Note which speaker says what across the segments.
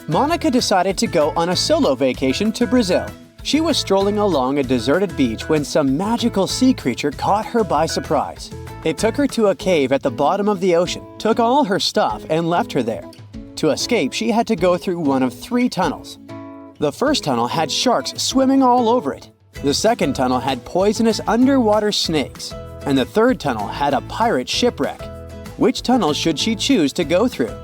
Speaker 1: Monica decided to go on a solo vacation to Brazil. She was strolling along a deserted beach when some magical sea creature caught her by surprise. It took her to a cave at the bottom of the ocean, took all her stuff, and left her there. To escape, she had to go through one of 3 tunnels. The first tunnel had sharks swimming all over it. The second tunnel had poisonous underwater snakes. And the third tunnel had a pirate shipwreck. Which tunnel should she choose to go through?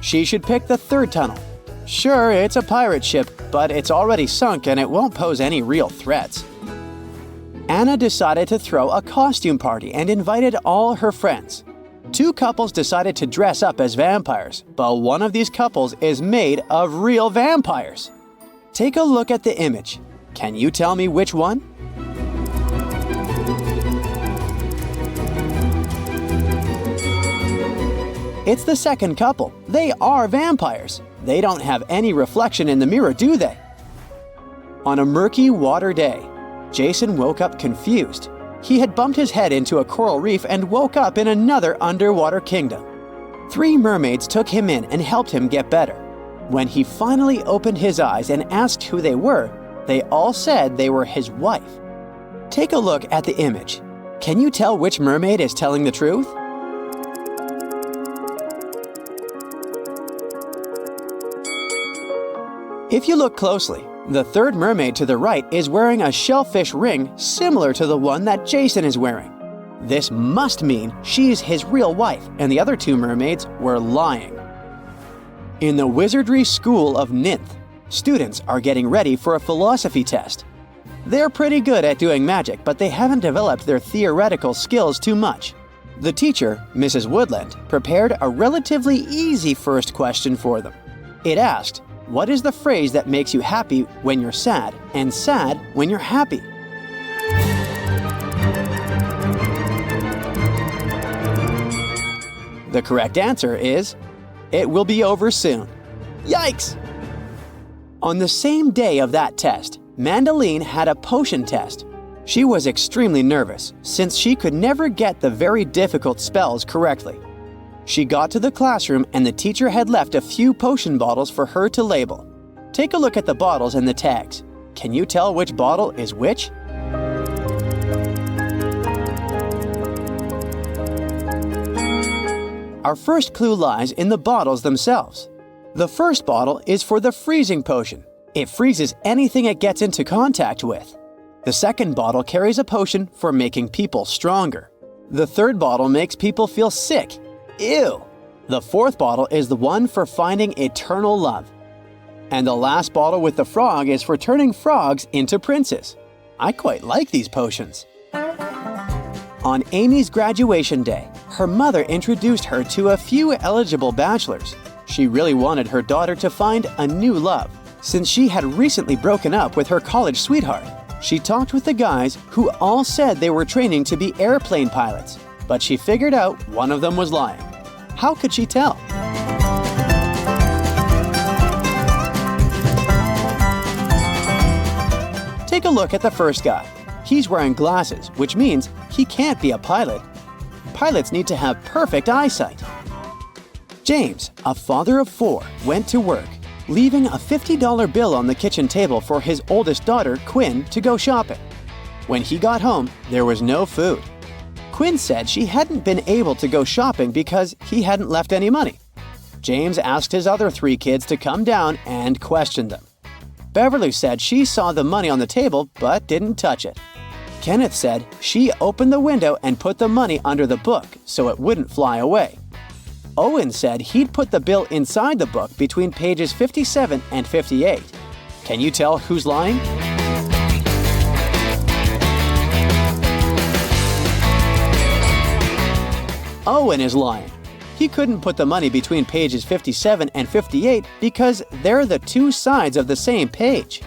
Speaker 1: She should pick the third tunnel. Sure, it's a pirate ship, but it's already sunk and it won't pose any real threats. Anna decided to throw a costume party and invited all her friends. 2 couples decided to dress up as vampires, but one of these couples is made of real vampires. Take a look at the image. Can you tell me which one? It's the second couple. They are vampires. They don't have any reflection in the mirror, do they? On a murky water day, Jason woke up confused. He had bumped his head into a coral reef and woke up in another underwater kingdom. 3 mermaids took him in and helped him get better. When he finally opened his eyes and asked who they were, they all said they were his wife. Take a look at the image. Can you tell which mermaid is telling the truth? If you look closely, the third mermaid to the right is wearing a shellfish ring similar to the one that Jason is wearing. This must mean she's his real wife, and the other 2 mermaids were lying. In the Wizardry School of Ninth, students are getting ready for a philosophy test. They're pretty good at doing magic, but they haven't developed their theoretical skills too much. The teacher, Mrs. Woodland, prepared a relatively easy first question for them. It asked, what is the phrase that makes you happy when you're sad and sad when you're happy? The correct answer is, it will be over soon. Yikes! On the same day of that test, Mandeline had a potion test. She was extremely nervous since she could never get the very difficult spells correctly. She got to the classroom and the teacher had left a few potion bottles for her to label. Take a look at the bottles and the tags. Can you tell which bottle is which? Our first clue lies in the bottles themselves. The first bottle is for the freezing potion. It freezes anything it gets into contact with. The second bottle carries a potion for making people stronger. The third bottle makes people feel sick. Ew! The fourth bottle is the one for finding eternal love. And the last bottle with the frog is for turning frogs into princes. I quite like these potions. On Amy's graduation day, her mother introduced her to a few eligible bachelors. She really wanted her daughter to find a new love, since she had recently broken up with her college sweetheart. She talked with the guys who all said they were training to be airplane pilots, but she figured out one of them was lying. How could she tell? Take a look at the first guy. He's wearing glasses, which means he can't be a pilot. Pilots need to have perfect eyesight. James, a father of 4, went to work, leaving a $50 bill on the kitchen table for his oldest daughter, Quinn, to go shopping. When he got home, there was no food. Quinn said she hadn't been able to go shopping because he hadn't left any money. James asked his other 3 kids to come down and question them. Beverly said she saw the money on the table but didn't touch it. Kenneth said she opened the window and put the money under the book so it wouldn't fly away. Owen said he'd put the bill inside the book between pages 57 and 58. Can you tell who's lying? Owen is lying. He couldn't put the money between pages 57 and 58 because they're the 2 sides of the same page.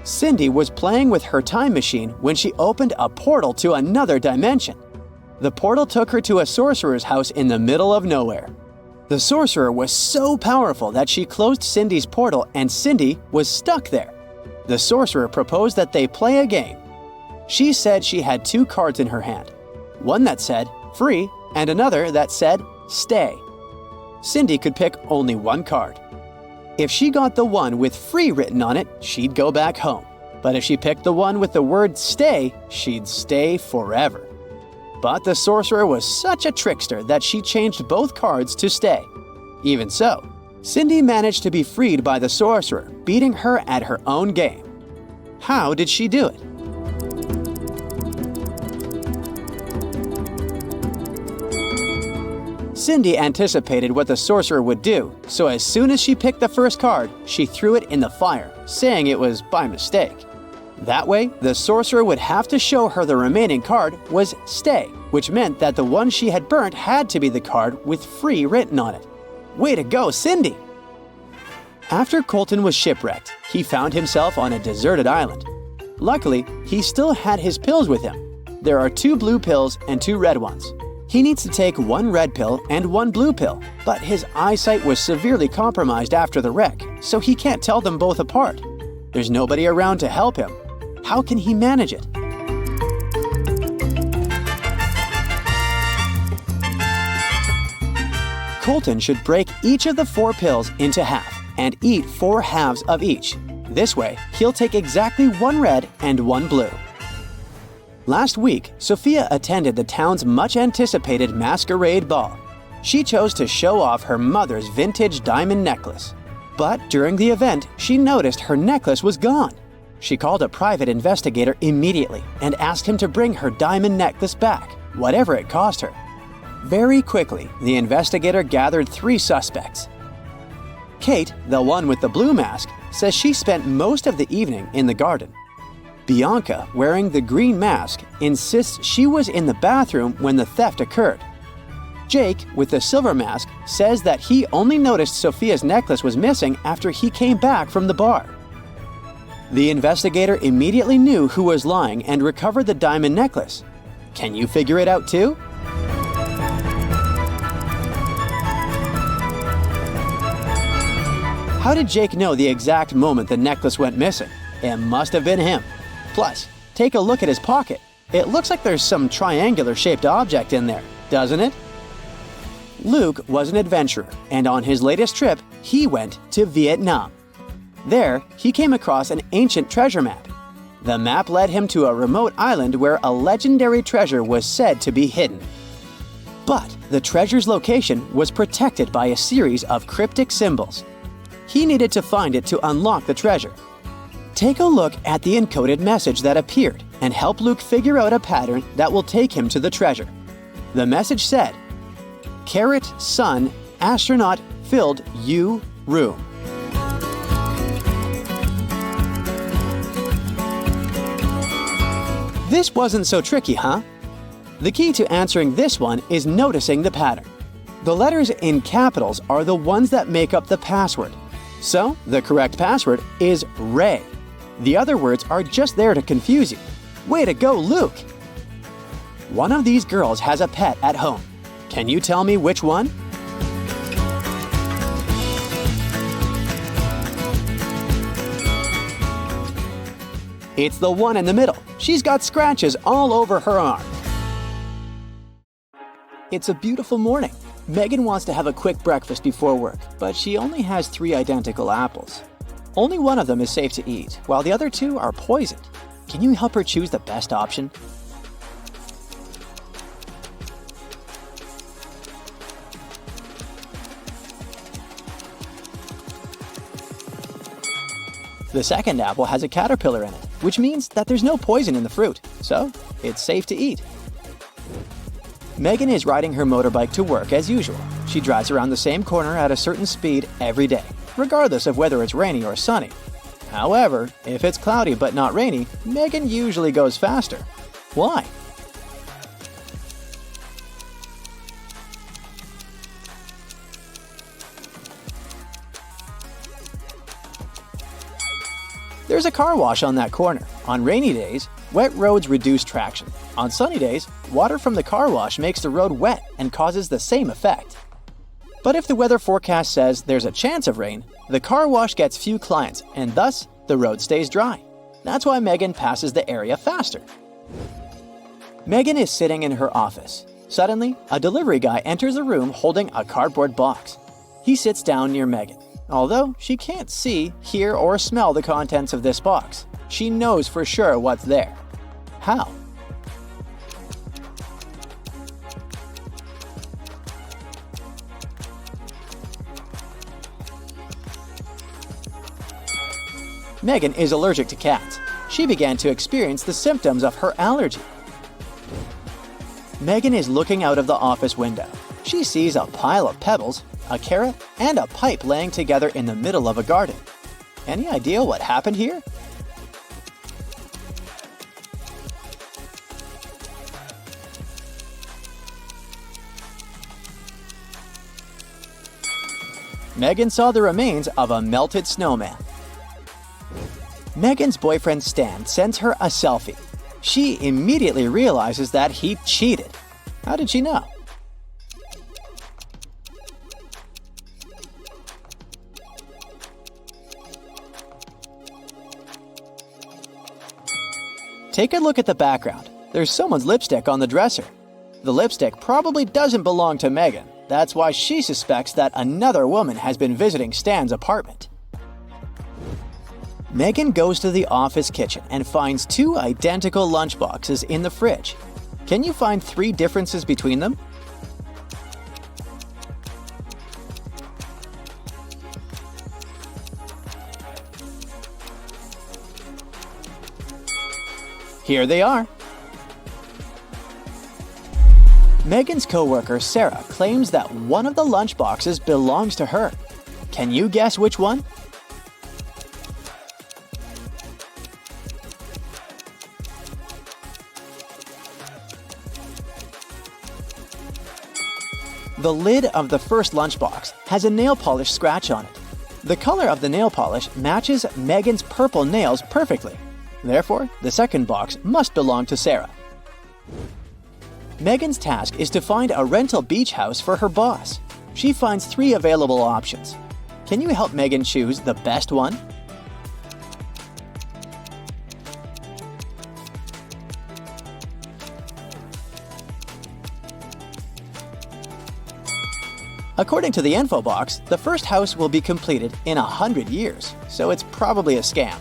Speaker 1: Cindy was playing with her time machine when she opened a portal to another dimension. The portal took her to a sorcerer's house in the middle of nowhere. The sorcerer was so powerful that she closed Cindy's portal and Cindy was stuck there. The sorcerer proposed that they play a game. She said she had 2 cards in her hand. one that said free and another that said stay. Cindy could pick only one card. If she got the one with free written on it, she'd go back home. But if she picked the one with the word stay, she'd stay forever. But the sorcerer was such a trickster that she changed both cards to stay. Even so, Cindy managed to be freed by the sorcerer, beating her at her own game. How did she do it? Cindy anticipated what the sorcerer would do, so as soon as she picked the first card, she threw it in the fire, saying it was by mistake. That way, the sorcerer would have to show her the remaining card was stay, which meant that the one she had burnt had to be the card with free written on it. Way to go, Cindy! After Colton was shipwrecked, he found himself on a deserted island. Luckily, he still had his pills with him. There are 2 blue pills and 2 red ones. He needs to take 1 red pill and 1 blue pill, but his eyesight was severely compromised after the wreck, so he can't tell them both apart. There's nobody around to help him. How can he manage it? Colton should break each of the 4 pills into half and eat 4 halves of each. This way, he'll take exactly 1 red and 1 blue. Last week, Sophia attended the town's much-anticipated masquerade ball. She chose to show off her mother's vintage diamond necklace. But during the event, she noticed her necklace was gone. She called a private investigator immediately and asked him to bring her diamond necklace back, whatever it cost her. Very quickly, the investigator gathered 3 suspects. Kate, the one with the blue mask, says she spent most of the evening in the garden. Bianca, wearing the green mask, insists she was in the bathroom when the theft occurred. Jake, with the silver mask, says that he only noticed Sophia's necklace was missing after he came back from the bar. The investigator immediately knew who was lying and recovered the diamond necklace. Can you figure it out too? How did Jake know the exact moment the necklace went missing? It must have been him. Plus, take a look at his pocket. It looks like there's some triangular-shaped object in there, doesn't it? Luke was an adventurer, and on his latest trip, he went to Vietnam. There, he came across an ancient treasure map. The map led him to a remote island where a legendary treasure was said to be hidden. But the treasure's location was protected by a series of cryptic symbols. He needed to find it to unlock the treasure. Take a look at the encoded message that appeared and help Luke figure out a pattern that will take him to the treasure. The message said, "Carrot, sun, astronaut, filled you room." This wasn't so tricky, huh? The key to answering this one is noticing the pattern. The letters in capitals are the ones that make up the password. So, the correct password is Ray. The other words are just there to confuse you. Way to go, Luke! One of these girls has a pet at home. Can you tell me which one? It's the one in the middle. She's got scratches all over her arm. It's a beautiful morning. Megan wants to have a quick breakfast before work, but she only has 3 identical apples. Only one of them is safe to eat, while the other 2 are poisoned. Can you help her choose the best option? The second apple has a caterpillar in it, which means that there's no poison in the fruit, so it's safe to eat. Megan is riding her motorbike to work as usual. She drives around the same corner at a certain speed every day, regardless of whether it's rainy or sunny. However, if it's cloudy but not rainy, Megan usually goes faster. Why? There's a car wash on that corner. On rainy days, wet roads reduce traction. On sunny days, water from the car wash makes the road wet and causes the same effect. But if the weather forecast says there's a chance of rain, the car wash gets few clients and thus the road stays dry. That's why Megan passes the area faster. Megan is sitting in her office. Suddenly, a delivery guy enters the room holding a cardboard box. He sits down near Megan. Although she can't see, hear, or smell the contents of this box, she knows for sure what's there. How? Megan is allergic to cats. She began to experience the symptoms of her allergy. Megan is looking out of the office window. She sees a pile of pebbles, a carrot, and a pipe laying together in the middle of a garden. Any idea what happened here? Megan saw the remains of a melted snowman. Megan's boyfriend Stan sends her a selfie. She immediately realizes that he cheated. How did she know? Take a look at the background. There's someone's lipstick on the dresser. The lipstick probably doesn't belong to Megan. That's why she suspects that another woman has been visiting Stan's apartment. Megan goes to the office kitchen and finds 2 identical lunchboxes in the fridge. Can you find 3 differences between them? Here they are. Megan's coworker Sarah claims that one of the lunchboxes belongs to her. Can you guess which one? The lid of the first lunchbox has a nail polish scratch on it. The color of the nail polish matches Megan's purple nails perfectly. Therefore, the second box must belong to Sarah. Megan's task is to find a rental beach house for her boss. She finds 3 available options. Can you help Megan choose the best one? According to the info box, the first house will be completed in 100 years, so it's probably a scam.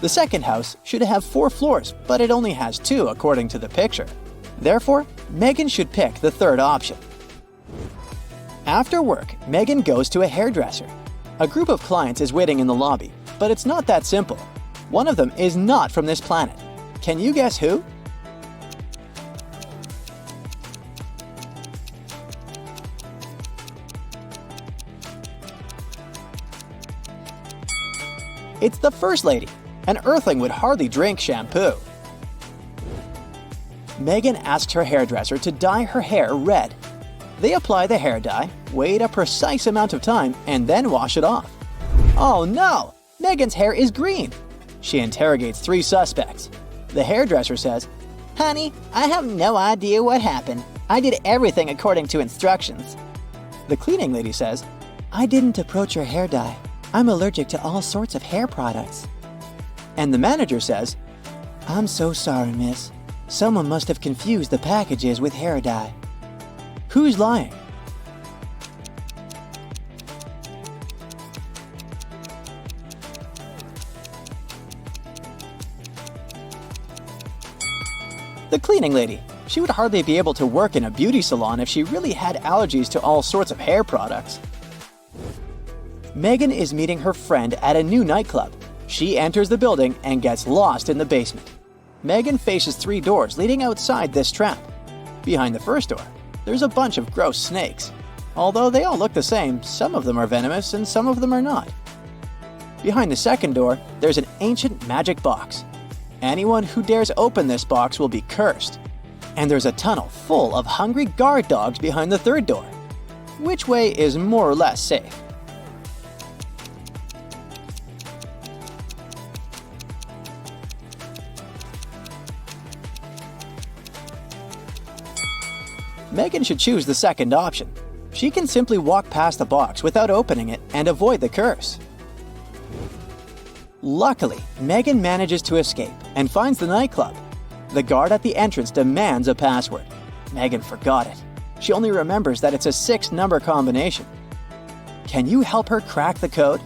Speaker 1: The second house should have 4 floors, but it only has 2 according to the picture. Therefore, Megan should pick the third option. After work, Megan goes to a hairdresser. A group of clients is waiting in the lobby, but it's not that simple. One of them is not from this planet. Can you guess who? It's the First Lady. An Earthling would hardly drink shampoo. Megan asks her hairdresser to dye her hair red. They apply the hair dye, wait a precise amount of time, and then wash it off. Oh no! Megan's hair is green! She interrogates 3 suspects. The hairdresser says, "Honey, I have no idea what happened. I did everything according to instructions." The cleaning lady says, "I didn't approach your hair dye. I'm allergic to all sorts of hair products." And the manager says, "I'm so sorry, miss. Someone must have confused the packages with hair dye." Who's lying? The cleaning lady. She would hardly be able to work in a beauty salon if she really had allergies to all sorts of hair products. Megan is meeting her friend at a new nightclub. She enters the building and gets lost in the basement. Megan faces 3 doors leading outside this trap. Behind the first door, there's a bunch of gross snakes. Although they all look the same, some of them are venomous and some of them are not. Behind the second door, there's an ancient magic box. Anyone who dares open this box will be cursed. And there's a tunnel full of hungry guard dogs behind the third door. Which way is more or less safe? Megan should choose the second option. She can simply walk past the box without opening it and avoid the curse. Luckily, Megan manages to escape and finds the nightclub. The guard at the entrance demands a password. Megan forgot it. She only remembers that it's a 6-number combination. Can you help her crack the code?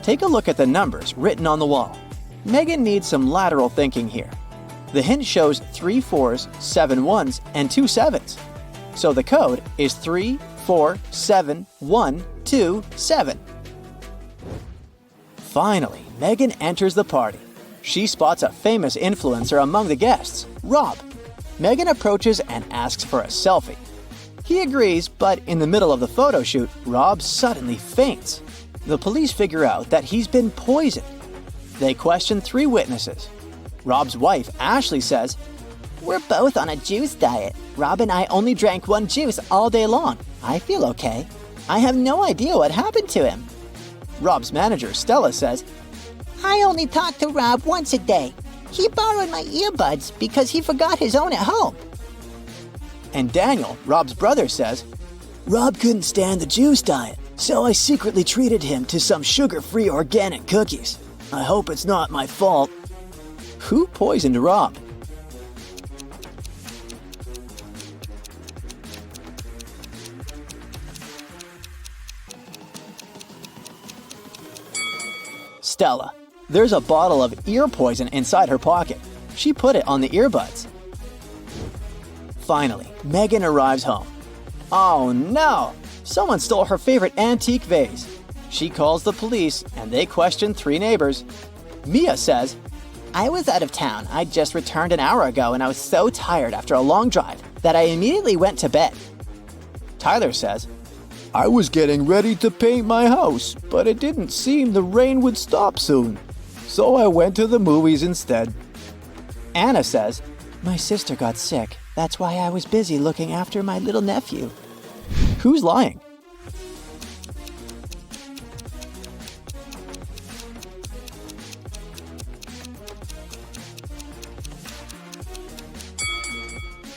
Speaker 1: Take a look at the numbers written on the wall. Megan needs some lateral thinking here. The hint shows 3 4s, 7 1s, and 2 7s. So the code is 3 4 7 1 2 7. Finally, Megan enters the party. She spots a famous influencer among the guests, Rob. Megan approaches and asks for a selfie. He agrees, but in the middle of the photo shoot, Rob suddenly faints. The police figure out that he's been poisoned. They question 3 witnesses. Rob's wife, Ashley, says, "We're both on a juice diet. Rob and I only drank 1 juice all day long. I feel okay. I have no idea what happened to him." Rob's manager, Stella, says, "I only talk to Rob once a day. He borrowed my earbuds because he forgot his own at home." And Daniel, Rob's brother, says, "Rob couldn't stand the juice diet, so I secretly treated him to some sugar-free organic cookies. I hope it's not my fault." Who poisoned Rob? Stella. There's a bottle of ear poison inside her pocket. She put it on the earbuds. Finally, Megan arrives home. Oh no! Someone stole her favorite antique vase. She calls the police and they question 3 neighbors. Mia says, "I was out of town. I just returned an hour ago and I was so tired after a long drive that I immediately went to bed." Tyler says, "I was getting ready to paint my house, but it didn't seem the rain would stop soon. So I went to the movies instead." Anna says, "My sister got sick. That's why I was busy looking after my little nephew." Who's lying?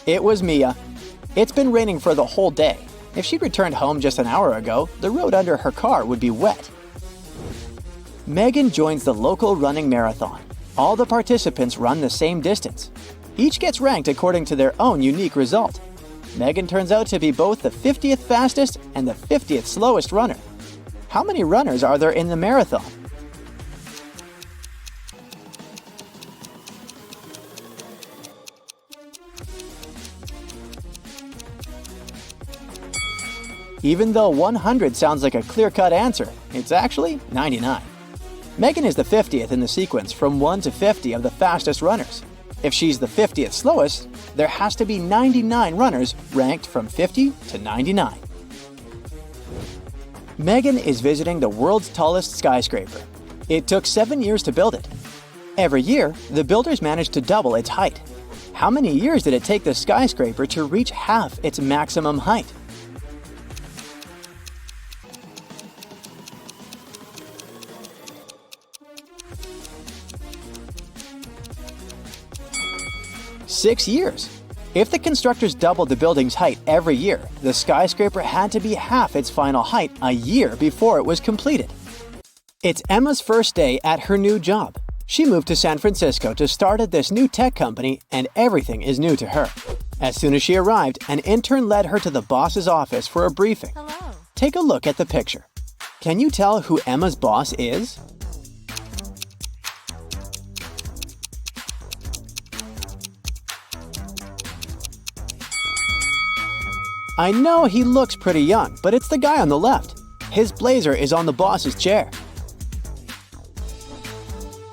Speaker 1: It was Mia. It's been raining for the whole day. If she'd returned home just an hour ago, the road under her car would be wet. Megan joins the local running marathon. All the participants run the same distance. Each gets ranked according to their own unique result. Megan turns out to be both the 50th fastest and the 50th slowest runner. How many runners are there in the marathon? Even though 100 sounds like a clear-cut answer, it's actually 99. Megan is the 50th in the sequence from 1 to 50 of the fastest runners. If she's the 50th slowest, there has to be 99 runners ranked from 50 to 99. Megan is visiting the world's tallest skyscraper. It took 7 years to build it. Every year, the builders managed to double its height. How many years did it take the skyscraper to reach half its maximum height? Six years. If the constructors doubled the building's height every year, the skyscraper had to be half its final height a year before it was completed. It's Emma's first day at her new job. She moved to San Francisco to start at this new tech company, and everything is new to her. As soon as she arrived, an intern led her to the boss's office for a briefing.
Speaker 2: Hello.
Speaker 1: Take a look at the picture. Can you tell who Emma's boss is? I know he looks pretty young, but it's the guy on the left. His blazer is on the boss's chair.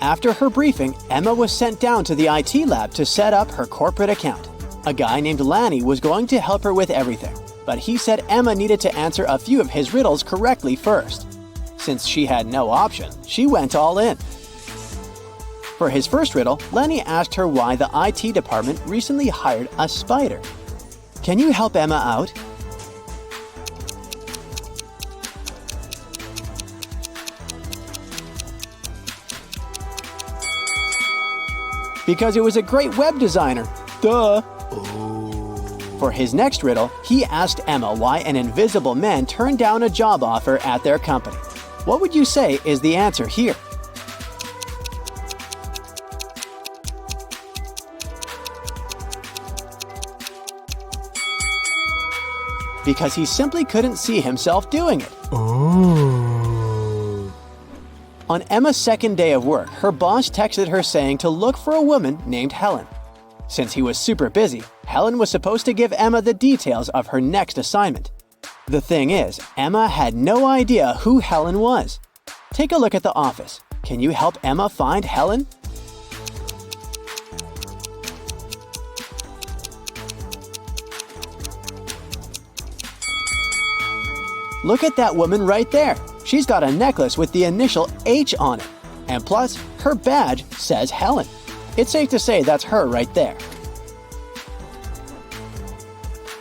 Speaker 1: After her briefing, Emma was sent down to the IT lab to set up her corporate account. A guy named Lanny was going to help her with everything, but he said Emma needed to answer a few of his riddles correctly first. Since she had no option, she went all in. For his first riddle, Lanny asked her why the IT department recently hired a spider. Can you help Emma out? Because it was a great web designer. Duh! For his next riddle, he asked Emma why an invisible man turned down a job offer at their company. What would you say is the answer here? Because he simply couldn't see himself doing it.
Speaker 2: Oh.
Speaker 1: On Emma's second day of work, her boss texted her saying to look for a woman named Helen. Since he was super busy, Helen was supposed to give Emma the details of her next assignment. The thing is, Emma had no idea who Helen was. Take a look at the office. Can you help Emma find Helen? Look at that woman right there. She's got a necklace with the initial H on it. And plus, her badge says Helen. It's safe to say that's her right there.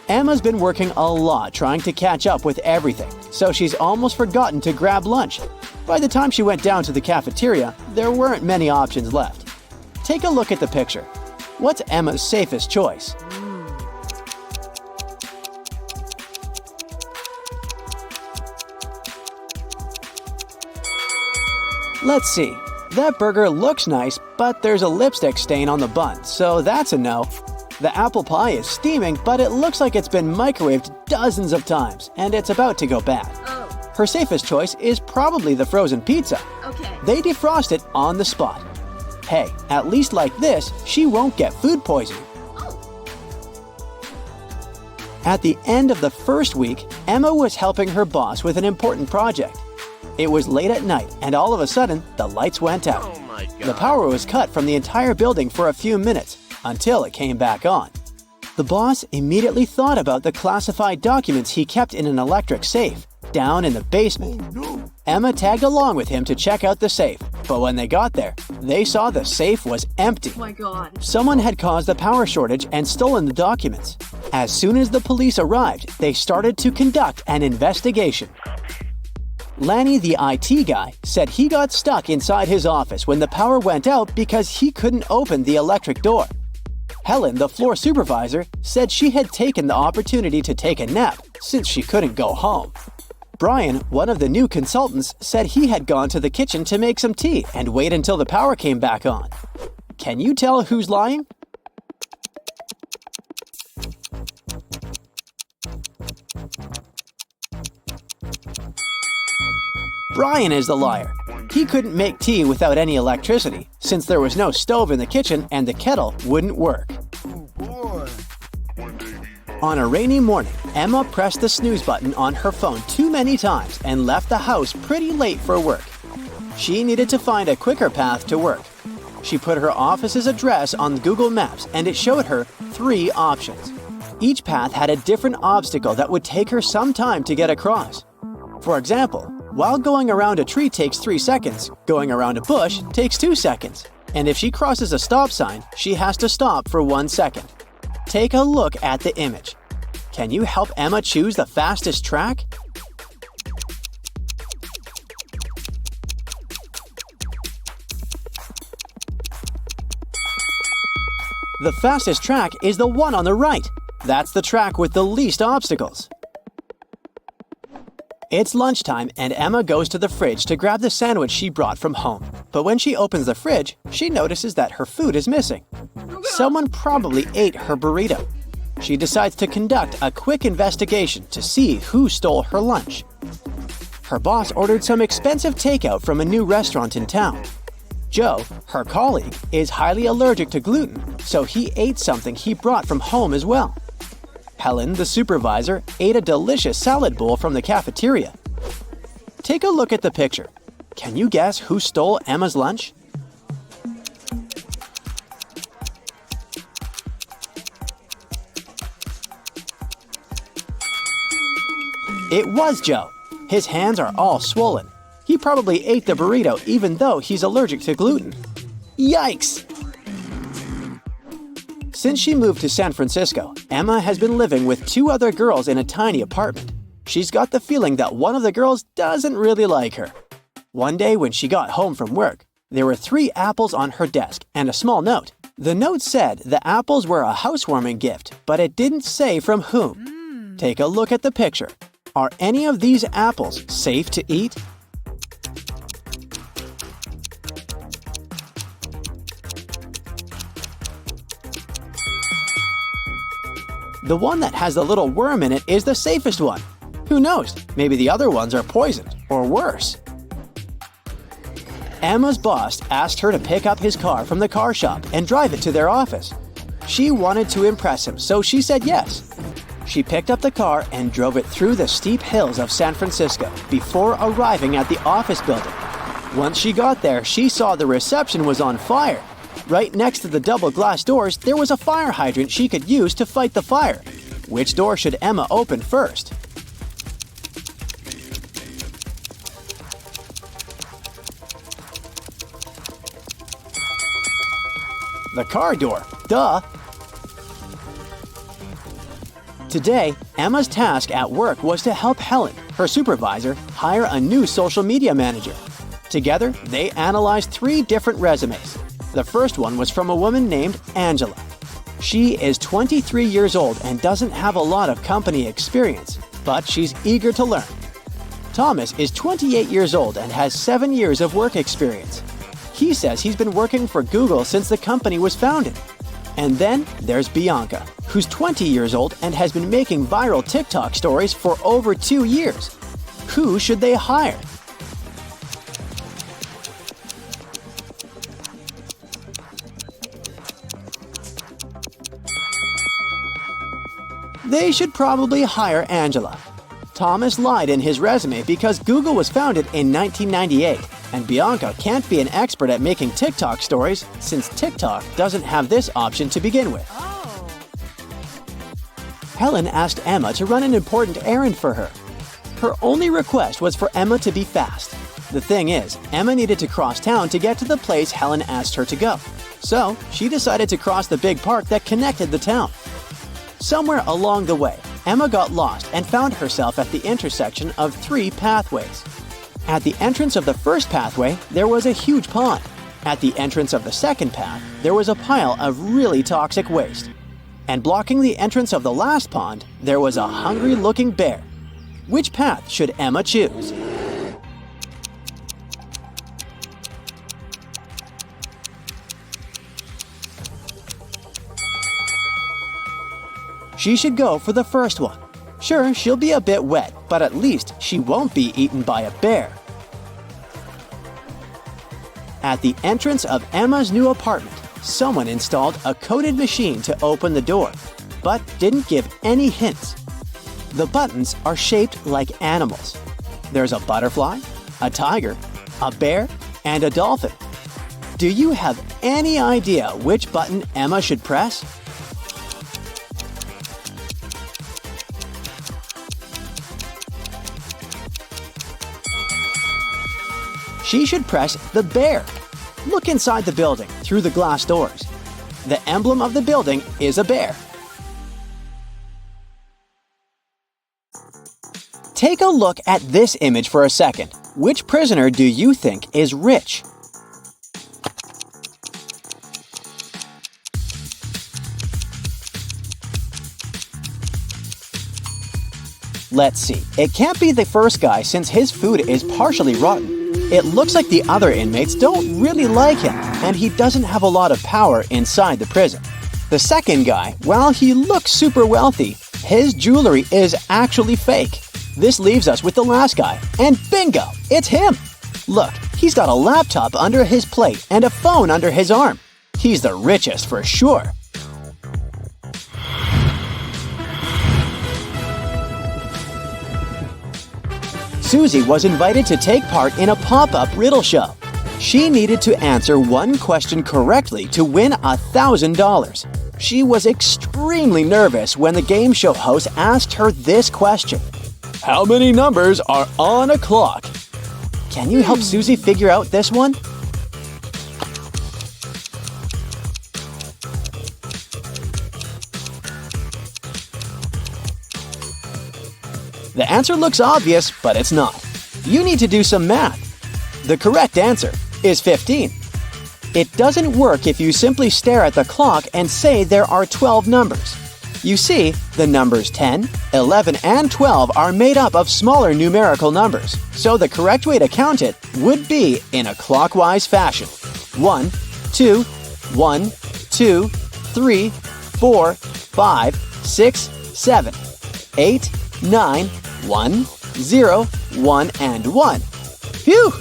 Speaker 1: Emma's been working a lot trying to catch up with everything, so she's almost forgotten to grab lunch. By the time she went down to the cafeteria, there weren't many options left. Take a look at the picture. What's Emma's safest choice? Let's see. That burger looks nice, but there's a lipstick stain on the bun, so that's a no. The apple pie is steaming, but it looks like it's been microwaved dozens of times, and it's about to go bad.
Speaker 3: Oh.
Speaker 1: Her safest choice is probably the frozen pizza.
Speaker 3: Okay.
Speaker 1: They defrost it on the spot. Hey, at least like this, she won't get food poisoning.
Speaker 3: Oh.
Speaker 1: At the end of the first week, Emma was helping her boss with an important project. It was late at night, and all of a sudden, the lights went out.
Speaker 2: Oh my God.
Speaker 1: The power was cut from the entire building for a few minutes, until it came back on. The boss immediately thought about the classified documents he kept in an electric safe, down in the basement.
Speaker 2: Oh no.
Speaker 1: Emma tagged along with him to check out the safe, but when they got there, they saw the safe was empty.
Speaker 3: Oh my God.
Speaker 1: Someone had caused a power shortage and stolen the documents. As soon as the police arrived, they started to conduct an investigation. Lanny, the IT guy, said he got stuck inside his office when the power went out because he couldn't open the electric door. Helen, the floor supervisor, said she had taken the opportunity to take a nap since she couldn't go home. Brian, one of the new consultants, said he had gone to the kitchen to make some tea and wait until the power came back on. Can you tell who's lying? Brian is the liar. He couldn't make tea without any electricity, since there was no stove in the kitchen and the kettle wouldn't work.
Speaker 2: Oh boy.
Speaker 1: On a rainy morning, Emma pressed the snooze button on her phone too many times and left the house pretty late for work. She needed to find a quicker path to work. She put her office's address on Google Maps and it showed her 3 options. Each path had a different obstacle that would take her some time to get across. For example, while going around a tree takes 3 seconds, going around a bush takes 2 seconds. And if she crosses a stop sign, she has to stop for 1 second. Take a look at the image. Can you help Emma choose the fastest track? The fastest track is the one on the right. That's the track with the least obstacles. It's lunchtime and Emma goes to the fridge to grab the sandwich she brought from home. But when she opens the fridge, she notices that her food is missing. Someone probably ate her burrito. She decides to conduct a quick investigation to see who stole her lunch. Her boss ordered some expensive takeout from a new restaurant in town. Joe, her colleague, is highly allergic to gluten, so he ate something he brought from home as well. Helen, the supervisor, ate a delicious salad bowl from the cafeteria. Take a look at the picture. Can you guess who stole Emma's lunch? It was Joe. His hands are all swollen. He probably ate the burrito even though he's allergic to gluten. Yikes! Since she moved to San Francisco, Emma has been living with 2 other girls in a tiny apartment. She's got the feeling that one of the girls doesn't really like her. One day when she got home from work, there were 3 apples on her desk and a small note. The note said the apples were a housewarming gift, but it didn't say from whom. Take a look at the picture. Are any of these apples safe to eat? The one that has the little worm in it is the safest one. Who knows? Maybe the other ones are poisoned, or worse. Emma's boss asked her to pick up his car from the car shop and drive it to their office. She wanted to impress him, so she said yes. She picked up the car and drove it through the steep hills of San Francisco before arriving at the office building. Once she got there, she saw the reception was on fire. Right next to the double glass doors, there was a fire hydrant she could use to fight the fire. Which door should Emma open first? The car door. Duh! Today, Emma's task at work was to help Helen, her supervisor, hire a new social media manager. Together, they analyzed 3 different resumes. The first one was from a woman named Angela. She is 23 years old and doesn't have a lot of company experience, but she's eager to learn. Thomas is 28 years old and has 7 years of work experience. He says he's been working for Google since the company was founded. And then there's Bianca, who's 20 years old and has been making viral TikTok stories for over 2 years. Who should they hire? They should probably hire Angela. Thomas lied in his resume because Google was founded in 1998, and Bianca can't be an expert at making TikTok stories since TikTok doesn't have this option to begin with. Helen asked Emma to run an important errand for her. Her only request was for Emma to be fast. The thing is, Emma needed to cross town to get to the place Helen asked her to go. So, she decided to cross the big park that connected the town. Somewhere along the way, Emma got lost and found herself at the intersection of 3 pathways. At the entrance of the first pathway, there was a huge pond. At the entrance of the second path, there was a pile of really toxic waste. And blocking the entrance of the last pond, there was a hungry-looking bear. Which path should Emma choose? She should go for the first one. Sure, she'll be a bit wet, but at least she won't be eaten by a bear. At the entrance of Emma's new apartment, someone installed a coded machine to open the door, but didn't give any hints. The buttons are shaped like animals. There's a butterfly, a tiger, a bear, and a dolphin. Do you have any idea which button Emma should press? She should press the bear. Look inside the building through the glass doors. The emblem of the building is a bear. Take a look at this image for a second. Which prisoner do you think is rich? Let's see. It can't be the first guy since his food is partially rotten. It looks like the other inmates don't really like him, and he doesn't have a lot of power inside the prison. The second guy, while he looks super wealthy, his jewelry is actually fake. This leaves us with the last guy, and bingo, it's him! Look, he's got a laptop under his plate and a phone under his arm. He's the richest for sure. Susie was invited to take part in a pop-up riddle show. She needed to answer one question correctly to win $1,000. She was extremely nervous when the game show host asked her this question. How many numbers are on a clock? Can you help Susie figure out this one? The answer looks obvious, but it's not. You need to do some math. The correct answer is 15. It doesn't work if you simply stare at the clock and say there are 12 numbers. You see, the numbers 10, 11, and 12 are made up of smaller numerical numbers, so the correct way to count it would be in a clockwise fashion. 1, 2, 1, 2, 3, 4, 5, 6, 7, 8, 9, 1, 0, 1, and 1. Phew!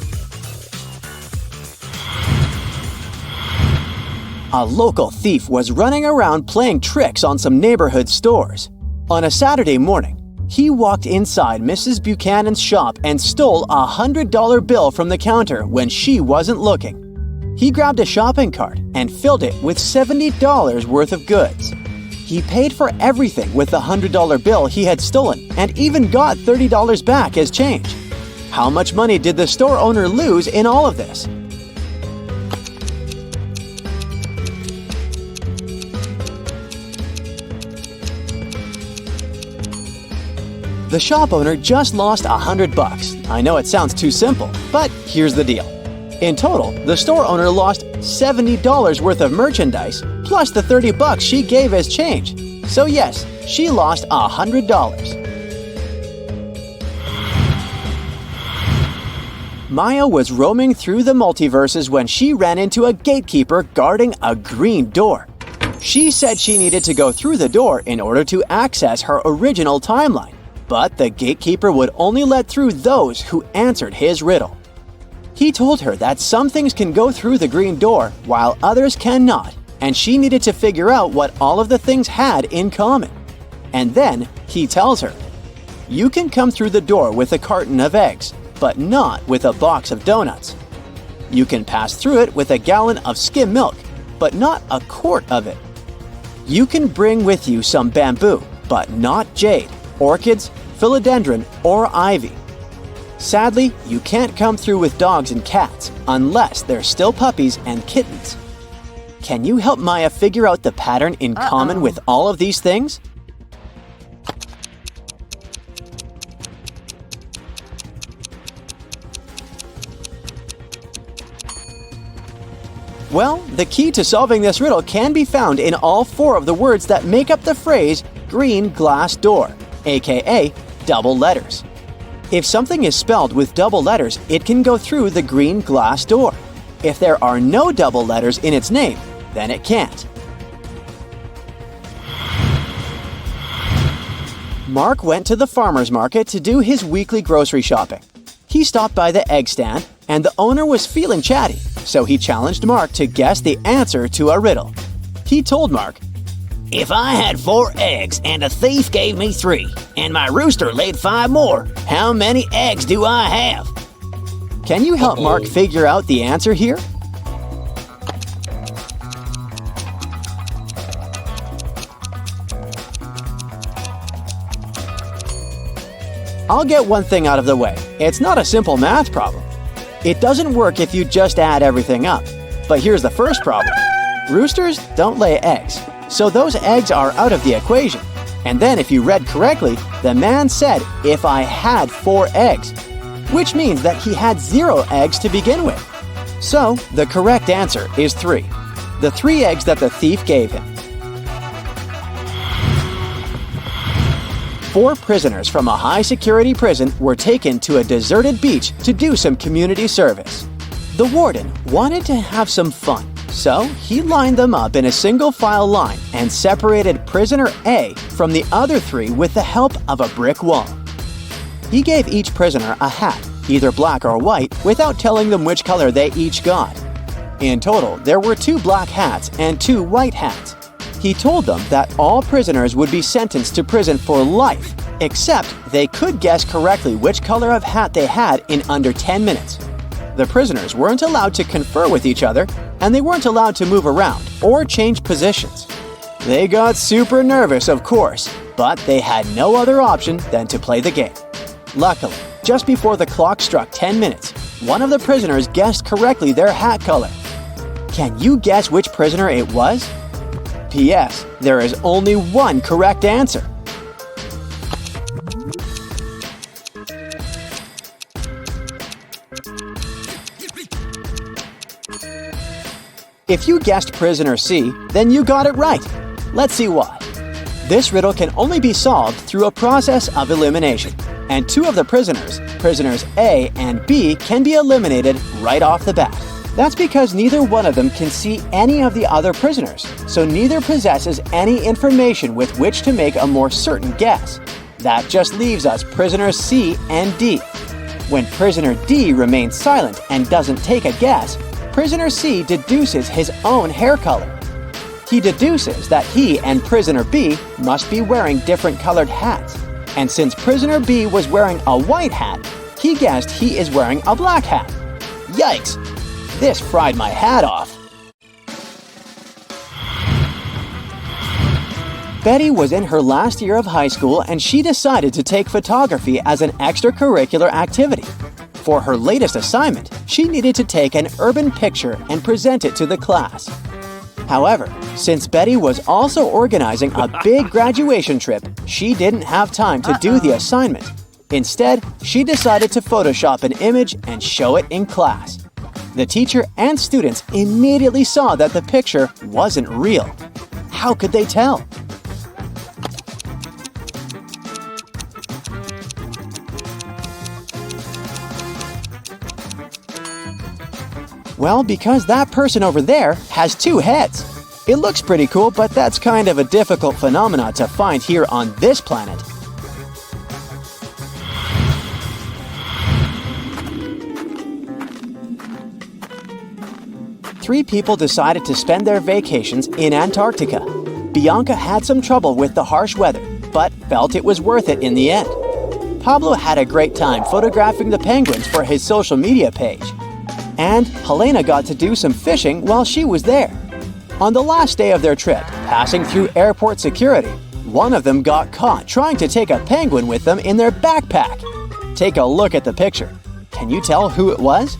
Speaker 1: A local thief was running around playing tricks on some neighborhood stores. On a Saturday morning, he walked inside Mrs. Buchanan's shop and stole a $100 bill from the counter when she wasn't looking. He grabbed a shopping cart and filled it with $70 worth of goods. He paid for everything with the $100 bill he had stolen and even got $30 back as change. How much money did the store owner lose in all of this? The shop owner just lost $100. I know it sounds too simple, but here's the deal. In total, the store owner lost $70 worth of merchandise, plus the $30 she gave as change. So yes, she lost $100. Maya was roaming through the multiverses when she ran into a gatekeeper guarding a green door. She said she needed to go through the door in order to access her original timeline, but the gatekeeper would only let through those who answered his riddle. He told her that some things can go through the green door while others cannot, and she needed to figure out what all of the things had in common. And then he tells her, "You can come through the door with a carton of eggs, but not with a box of donuts. You can pass through it with a gallon of skim milk, but not a quart of it. You can bring with you some bamboo, but not jade, orchids, philodendron, or ivy. Sadly, you can't come through with dogs and cats unless they're still puppies and kittens." Can you help Maya figure out the pattern in common with all of these things? Well, the key to solving this riddle can be found in all 4 of the words that make up the phrase green glass door, aka double letters. If something is spelled with double letters, it can go through the green glass door. If there are no double letters in its name, then it can't. Mark went to the farmer's market to do his weekly grocery shopping. He stopped by the egg stand, and the owner was feeling chatty, so he challenged Mark to guess the answer to a riddle. He told Mark,
Speaker 2: "If I had 4 eggs and a thief gave me 3, and my rooster laid 5 more, how many eggs do I have?"
Speaker 1: Can you help Mark figure out the answer here? I'll get one thing out of the way. It's not a simple math problem. It doesn't work if you just add everything up. But here's the first problem. Roosters don't lay eggs, so those eggs are out of the equation. And then if you read correctly, the man said, "If I had 4 eggs," which means that he had 0 eggs to begin with. So the correct answer is 3. The 3 eggs that the thief gave him. 4 prisoners from a high-security prison were taken to a deserted beach to do some community service. The warden wanted to have some fun, so he lined them up in a single-file line and separated prisoner A from the other 3 with the help of a brick wall. He gave each prisoner a hat, either black or white, without telling them which color they each got. In total, there were 2 black hats and 2 white hats. He told them that all prisoners would be sentenced to prison for life, except they could guess correctly which color of hat they had in under 10 minutes. The prisoners weren't allowed to confer with each other, and they weren't allowed to move around or change positions. They got super nervous, of course, but they had no other option than to play the game. Luckily, just before the clock struck 10 minutes, one of the prisoners guessed correctly their hat color. Can you guess which prisoner it was? P.S. There is only one correct answer. If you guessed prisoner C, then you got it right. Let's see why. This riddle can only be solved through a process of elimination, and two of the prisoners, prisoners A and B, can be eliminated right off the bat. That's because neither one of them can see any of the other prisoners, so neither possesses any information with which to make a more certain guess. That just leaves us prisoners C and D. When prisoner D remains silent and doesn't take a guess, prisoner C deduces his own hair color. He deduces that he and prisoner B must be wearing different colored hats. And since prisoner B was wearing a white hat, he guessed he is wearing a black hat. Yikes! This fried my hat off. Betty was in her last year of high school and she decided to take photography as an extracurricular activity. For her latest assignment, she needed to take an urban picture and present it to the class. However, since Betty was also organizing a big graduation trip, she didn't have time to do the assignment. Instead, she decided to Photoshop an image and show it in class. The teacher and students immediately saw that the picture wasn't real. How could they tell? Well, because that person over there has two heads. It looks pretty cool, but that's kind of a difficult phenomenon to find here on this planet. Three people decided to spend their vacations in Antarctica. Bianca had some trouble with the harsh weather, but felt it was worth it in the end. Pablo had a great time photographing the penguins for his social media page. And Helena got to do some fishing while she was there. On the last day of their trip, passing through airport security, one of them got caught trying to take a penguin with them in their backpack. Take a look at the picture. Can you tell who it was?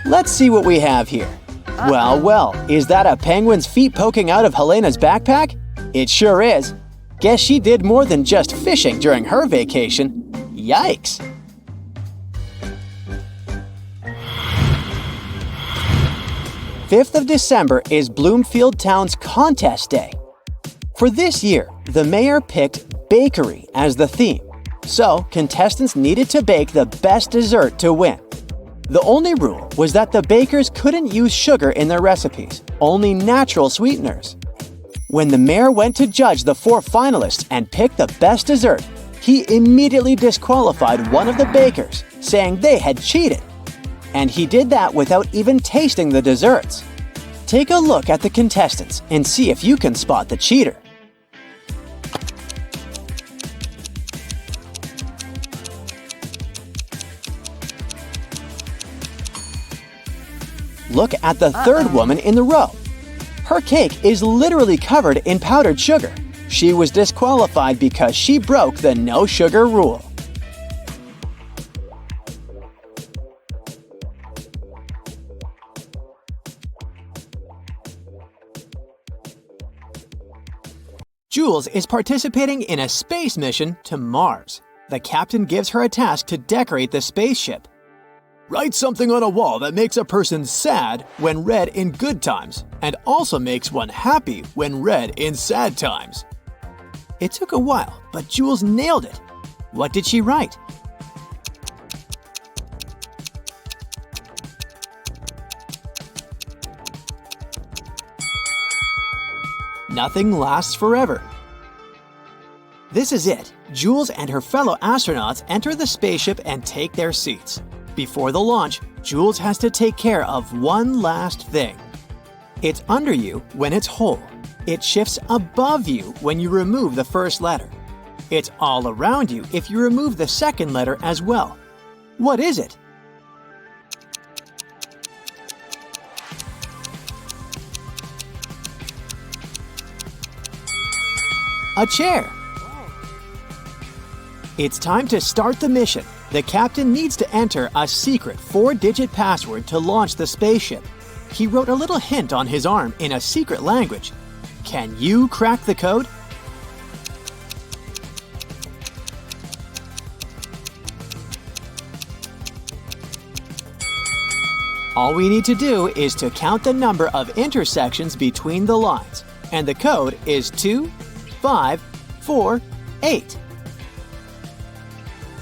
Speaker 1: Let's see what we have here. Well, is that a penguin's feet poking out of Helena's backpack? It sure is. Guess she did more than just fishing during her vacation. Yikes! December 5th is Bloomfield Town's Contest Day. For this year, the mayor picked bakery as the theme, so contestants needed to bake the best dessert to win. The only rule was that the bakers couldn't use sugar in their recipes, only natural sweeteners. When the mayor went to judge the 4 finalists and pick the best dessert, he immediately disqualified one of the bakers, saying they had cheated. And he did that without even tasting the desserts. Take a look at the contestants and see if you can spot the cheater. Look at the third woman in the row. Her cake is literally covered in powdered sugar. She was disqualified because she broke the no sugar rule. Jules is participating in a space mission to Mars. The captain gives her a task to decorate the spaceship. Write something on a wall that makes a person sad when read in good times, and also makes one happy when read in sad times. It took a while, but Jules nailed it. What did she write? Nothing lasts forever. This is it. Jules and her fellow astronauts enter the spaceship and take their seats. Before the launch, Jules has to take care of one last thing. It's under you when it's whole. It shifts above you when you remove the first letter. It's all around you if you remove the second letter as well. What is it? A chair. It's time to start the mission. The captain needs to enter a secret 4-digit password to launch the spaceship. He wrote a little hint on his arm in a secret language. Can you crack the code? All we need to do is to count the number of intersections between the lines, and the code is 2, 5, 4, 8.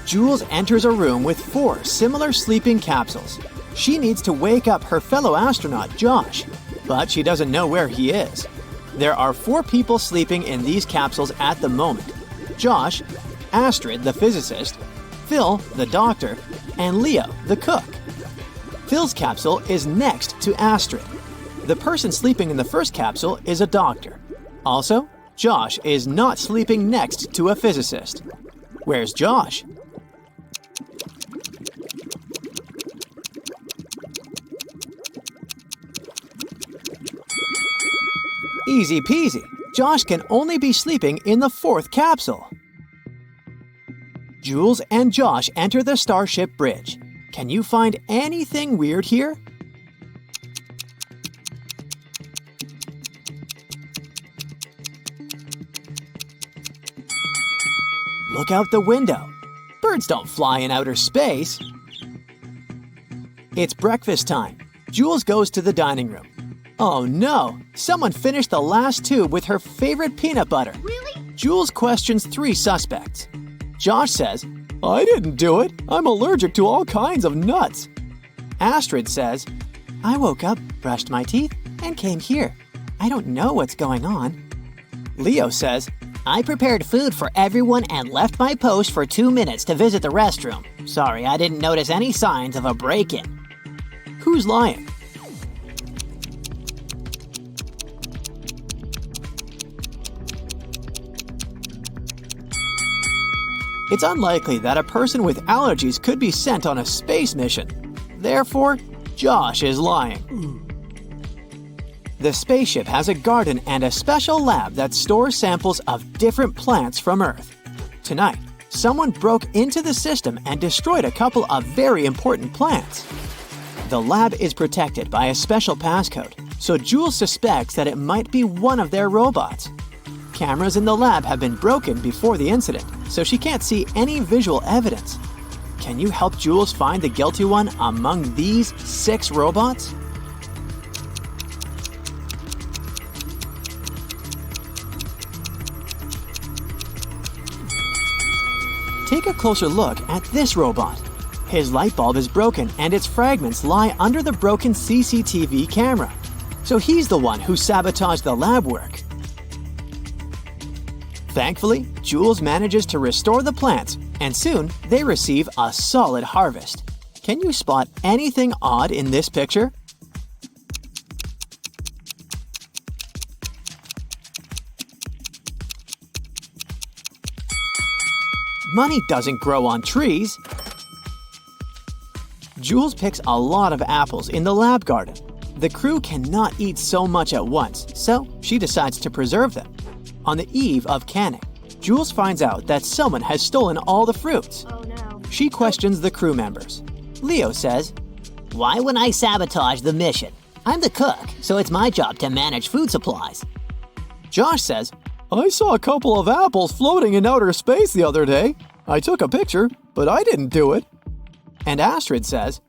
Speaker 1: Jules enters a room with 4 similar sleeping capsules. She needs to wake up her fellow astronaut, Josh, but she doesn't know where he is. There are 4 people sleeping in these capsules at the moment: Josh, Astrid, the physicist, Phil, the doctor, and Leo, the cook. Phil's capsule is next to Astrid. The person sleeping in the first capsule is a doctor. Also, Josh is not sleeping next to a physicist. Where's Josh? Easy peasy. Josh can only be sleeping in the 4th capsule. Jules and Josh enter the Starship Bridge. Can you find anything weird here? Look out the window. Birds don't fly in outer space. It's breakfast time. Jules goes to the dining room. Oh no! Someone finished the last tube with her favorite peanut butter.
Speaker 3: Really?
Speaker 1: Jules questions 3 suspects. Josh says, "I didn't do it. I'm allergic to all kinds of nuts." Astrid says, "I woke up, brushed my teeth, and came here. I don't know what's going on." Leo says,
Speaker 2: I prepared food for everyone and left my post for 2 minutes to visit the restroom. Sorry, I didn't notice any signs of a break-in.
Speaker 1: "Who's lying?" It's unlikely that a person with allergies could be sent on a space mission. Therefore, Josh is lying. The spaceship has a garden and a special lab that stores samples of different plants from Earth. Tonight, someone broke into the system and destroyed a couple of very important plants. The lab is protected by a special passcode, so Jules suspects that it might be one of their robots. Cameras in the lab have been broken before the incident, so she can't see any visual evidence. Can you help Jules find the guilty one among these 6 robots? Take a closer look at this robot. His light bulb is broken and its fragments lie under the broken CCTV camera. So he's the one who sabotaged the lab work. Thankfully, Jules manages to restore the plants, and soon they receive a solid harvest. Can you spot anything odd in this picture? Money doesn't grow on trees. Jules picks a lot of apples in the lab garden. The crew cannot eat so much at once, so she decides to preserve them. On the eve of canning, Jules finds out that someone has stolen all the fruits.
Speaker 3: Oh no.
Speaker 1: She questions the crew members. Leo says,
Speaker 2: Why would I sabotage the mission? I'm the cook, so it's my job to manage food supplies.
Speaker 1: Josh says, "I saw a couple of apples floating in outer space the other day. I took a picture, but I didn't do it." And Astrid says,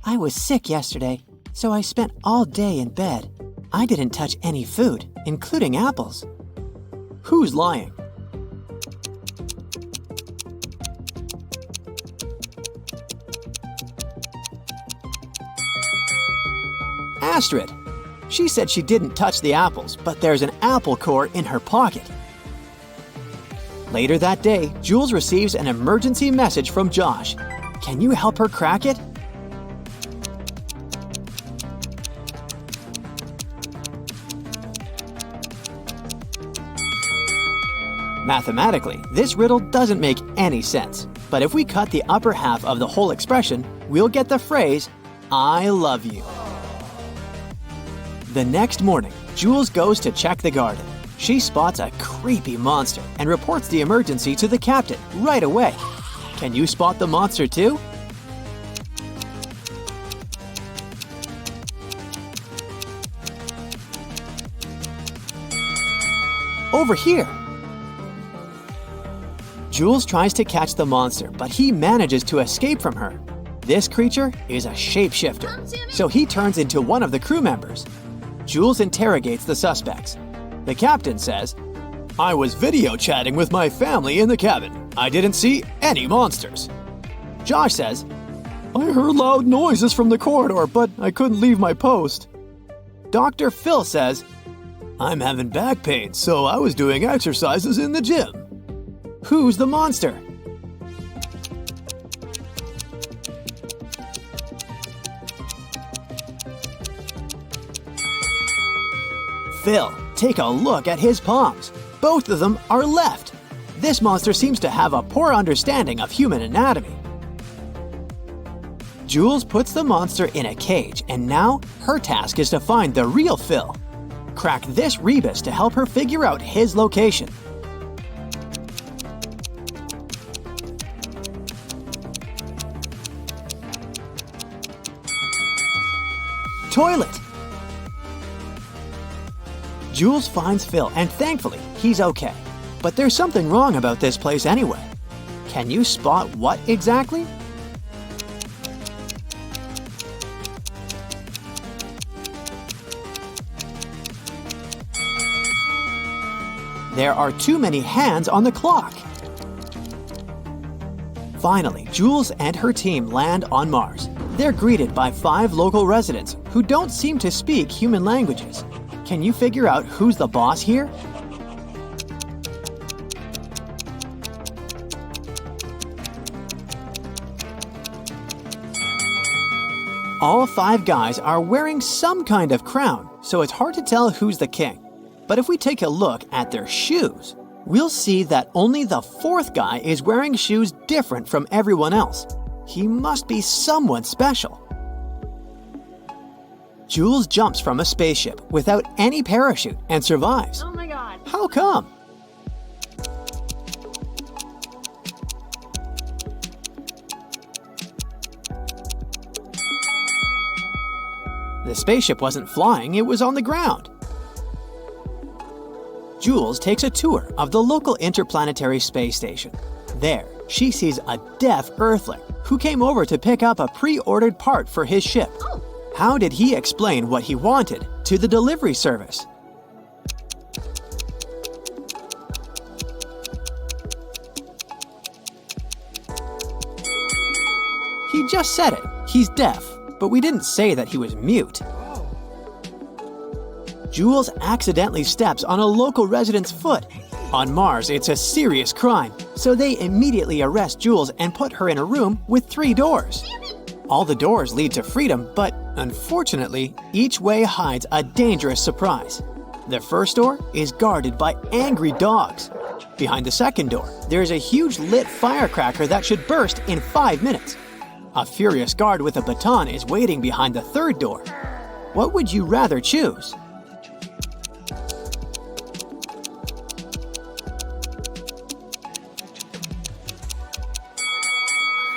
Speaker 1: "I was sick yesterday, so I spent all day in bed. I didn't touch any food, including apples." Who's lying? Astrid. She said she didn't touch the apples, but there's an apple core in her pocket. Later that day, Jules receives an emergency message from Josh. Can you help her crack it? Mathematically, this riddle doesn't make any sense. But if we cut the upper half of the whole expression, we'll get the phrase, "I love you." The next morning, Jules goes to check the garden. She spots a creepy monster and reports the emergency to the captain right away. Can you spot the monster too? Over here. Jules tries to catch the monster, but he manages to escape from her. This creature is a shapeshifter, so he turns into one of the crew members. Jules interrogates the suspects. The captain says, "I was video chatting with my family in the cabin. I didn't see any monsters." Josh says, "I heard loud noises from the corridor, but I couldn't leave my post." Dr. Phil says, "I'm having back pain, so I was doing exercises in the gym." Who's the monster? Phil, take a look at his palms. Both of them are left. This monster seems to have a poor understanding of human anatomy. Jules puts the monster in a cage, and now her task is to find the real Phil. Crack this rebus to help her figure out his location. Toilet. Jules finds Phil, and thankfully, he's okay. But there's something wrong about this place anyway. Can you spot what exactly? There are too many hands on the clock. Finally, Jules and her team land on Mars. They're greeted by 5 local residents who don't seem to speak human languages. Can you figure out who's the boss here? All 5 guys are wearing some kind of crown, so it's hard to tell who's the king. But if we take a look at their shoes, we'll see that only the 4th guy is wearing shoes different from everyone else. He must be someone special. Jules jumps from a spaceship without any parachute and survives.
Speaker 3: Oh my god.
Speaker 1: How come? The spaceship wasn't flying, it was on the ground. Jules takes a tour of the local Interplanetary space station. There, she sees a deaf Earthling who came over to pick up a pre-ordered part for his ship. How did he explain what he wanted to the delivery service? He just said it. He's deaf, but we didn't say that he was mute. Jules accidentally steps on a local resident's foot. On Mars, it's a serious crime, so they immediately arrest Jules and put her in a room with 3 doors. All the doors lead to freedom, but unfortunately, each way hides a dangerous surprise. The first door is guarded by angry dogs. Behind the second door, there is a huge lit firecracker that should burst in 5 minutes. A furious guard with a baton is waiting behind the third door. What would you rather choose?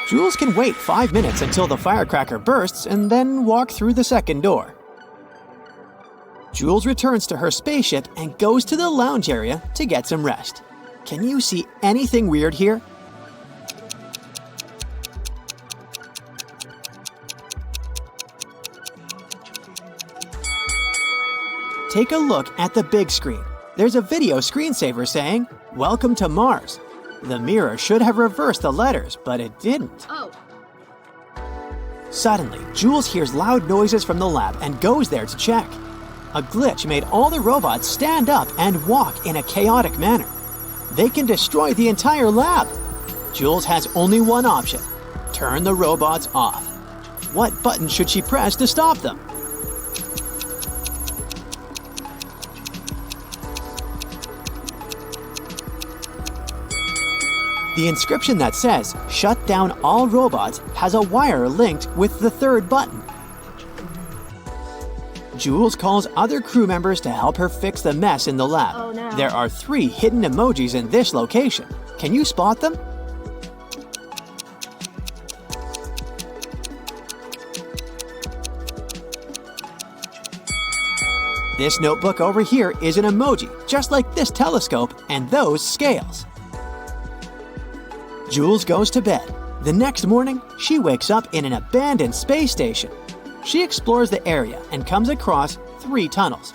Speaker 1: Jules can wait 5 minutes until the firecracker bursts and then walk through the second door. Jules returns to her spaceship and goes to the lounge area to get some rest. Can you see anything weird here? Take a look at the big screen. There's a video screensaver saying, "Welcome to Mars." The mirror should have reversed the letters, but it didn't.
Speaker 3: Oh.
Speaker 1: Suddenly, Jules hears loud noises from the lab and goes there to check. A glitch made all the robots stand up and walk in a chaotic manner. They can destroy the entire lab. Jules has only one option: turn the robots off. What button should she press to stop them? The inscription that says, "Shut down all robots," has a wire linked with the third button. Jules calls other crew members to help her fix the mess in the lab.
Speaker 3: Oh, no.
Speaker 1: There are 3 hidden emojis in this location. Can you spot them? This notebook over here is an emoji, just like this telescope and those scales. Jules goes to bed. The next morning, she wakes up in an abandoned space station. She explores the area and comes across 3 tunnels.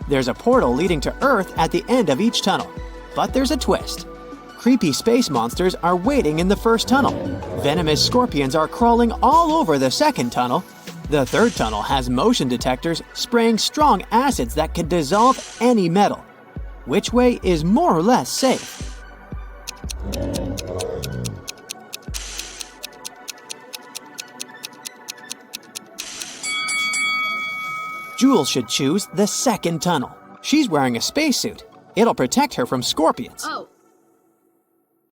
Speaker 1: There's a portal leading to Earth at the end of each tunnel, but there's a twist. Creepy space monsters are waiting in the first tunnel. Venomous scorpions are crawling all over the second tunnel. The third tunnel has motion detectors spraying strong acids that can dissolve any metal. Which way is more or less safe? Jules should choose the second tunnel. She's wearing a spacesuit. It'll protect her from scorpions.
Speaker 3: Oh,